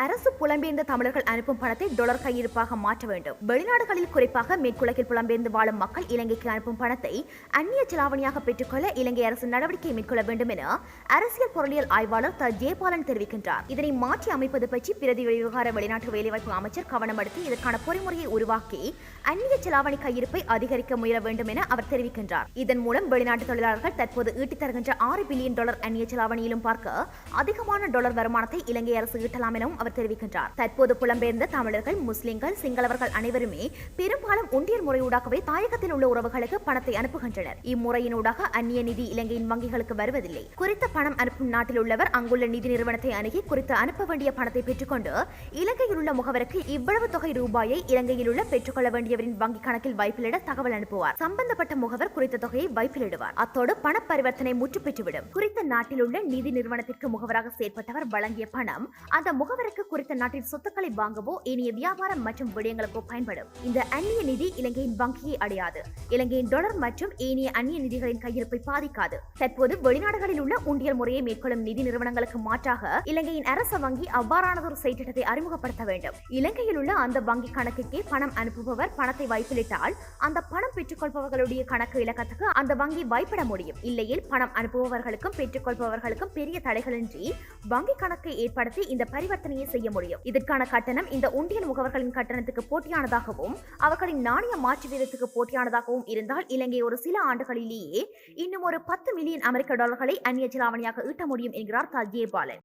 அரசு புலம்பெயர்ந்த தமிழர்கள் அனுப்பும் பணத்தை டொலர் கையிருப்பாக மாற்ற வேண்டும். வெளிநாடுகளில் குறிப்பாக மேற்குலகில் புலம்பெயர்ந்து வாழும் மக்கள் இலங்கைக்கு அனுப்பும் பணத்தை அந்நிய செலாவணியாக பெற்றுக்கொள்ள இலங்கை அரசு நடவடிக்கை மேற்கொள்ள வேண்டும் என அரசியல் பொருளியல் ஆய்வாளர் த ஜெயபாலன் தெரிவிக்கின்றார். இதனை மாற்றி அமைப்பது பற்றி பிரதி விவகார வெளிநாட்டு வேலைவாய்ப்பு அமைச்சர் கவனம் எடுத்து இதற்கான பொறிமுறையை உருவாக்கி அந்நிய செலாவணி கையிருப்பை அதிகரிக்க முயல வேண்டும் என அவர் தெரிவிக்கின்றார். இதன் மூலம் வெளிநாட்டு தொழிலாளர்கள் தற்போது ஈட்டித் தருகின்ற $6 பில்லியன் அந்நிய செலாவணியிலும் பார்க்க அதிகமான டொலர் வருமானத்தை இலங்கை அரசு ஈட்டலாம் எனவும் அவர் தெரிவிக்கின்றார். தற்போது புலம்பெயர்ந்த தமிழர்கள், முஸ்லிம்கள், சிங்களவர்கள் அனைவருமே பெரும்பாலும் ஒன்றியல் முறையூடாகவே தாயகத்தில் உள்ள உறவுகளுக்கு பணத்தை அனுப்புகின்றனர். இம்முறையினூடாக அந்நிய நிதி இலங்கையின் வங்கிகளுக்கு வருவதில்லை. குறித்த பணம் அனுப்பும் நாட்டில் உள்ளவர் அங்குள்ள நிதி நிறுவனத்தை அணுகி குறித்து அனுப்ப வேண்டிய பணத்தை பெற்றுக்கொண்டு இலங்கையில் உள்ள முகவருக்கு இவ்வளவு தொகை ரூபாயை இலங்கையில் உள்ள பெற்றுக்கொள்ள வேண்டியவரின் வங்கி கணக்கில் வைப்பிலிட தகவல் அனுப்புவார். சம்பந்தப்பட்ட முகவர் குறித்த தொகையை வைப்பிலிடுவார். அத்தோடு பண பரிவர்த்தனை முற்று பெற்றுவிடும். குறித்த நாட்டில் உள்ள நிதி நிறுவனத்திற்கு முகவராக செயற்பட்டவர் வழங்கிய பணம் அந்த முகவருக்கு குறித்த நாட்டின் சொத்துக்களை வாங்கவோ இனிய வியாபாரம் மற்றும் விடயங்களுக்கோ பயன்படும். இந்த அந்நிய நிதி இலங்கையின் வங்கியை அடையாது. இலங்கையின் டொலர் மற்றும் ஏனைய அந்நிய நிதிகளின் கையிருப்பை பாதிக்காது. தற்போது வெளிநாடுகளில் உள்ள உண்டியல் முறையை மேற்கொள்ளும் நிதி நிறுவனங்களுக்கு மாற்றாக இலங்கையின் அரச வங்கி அவ்வாறானதொரு செயற்றிட்டத்தை அறிமுகப்படுத்த வேண்டும். இலங்கையில் உள்ள அந்த வங்கி கணக்குக்கே பணம் அனுப்புபவர் பணத்தை வைப்பிலிட்டால் அந்த பணம் பெற்றுக்கொள்பவர்களுடைய கணக்கு இலக்கத்துக்கு அந்த வங்கி வைப்பிட முடியும். இல்லையில் பணம் அனுப்புபவர்களுக்கும் பெற்றுக்கொள்பவர்களுக்கும் பெரிய தடைகளின்றி வங்கி கணக்கை ஏற்படுத்தி இந்த பரிவர்த்தனையை செய்ய முடியும். இதற்கான கட்டணம் இந்த உண்டியல் முகவர்களின் கட்டணத்துக்கு போட்டியானதாகவும் அவர்களின் நாணய மாற்று வீதத்துக்கு போட்டியானதாகவும் இருந்தால் இலங்கை ஒரு சில ஆண்டுகளிலேயே இன்னும் ஒரு $10 மில்லியன் அமெரிக்க டாலர்களை அந்நிய செலாவணியாக ஈட்ட முடியும் என்கிறார் த ஜெயபாலன்.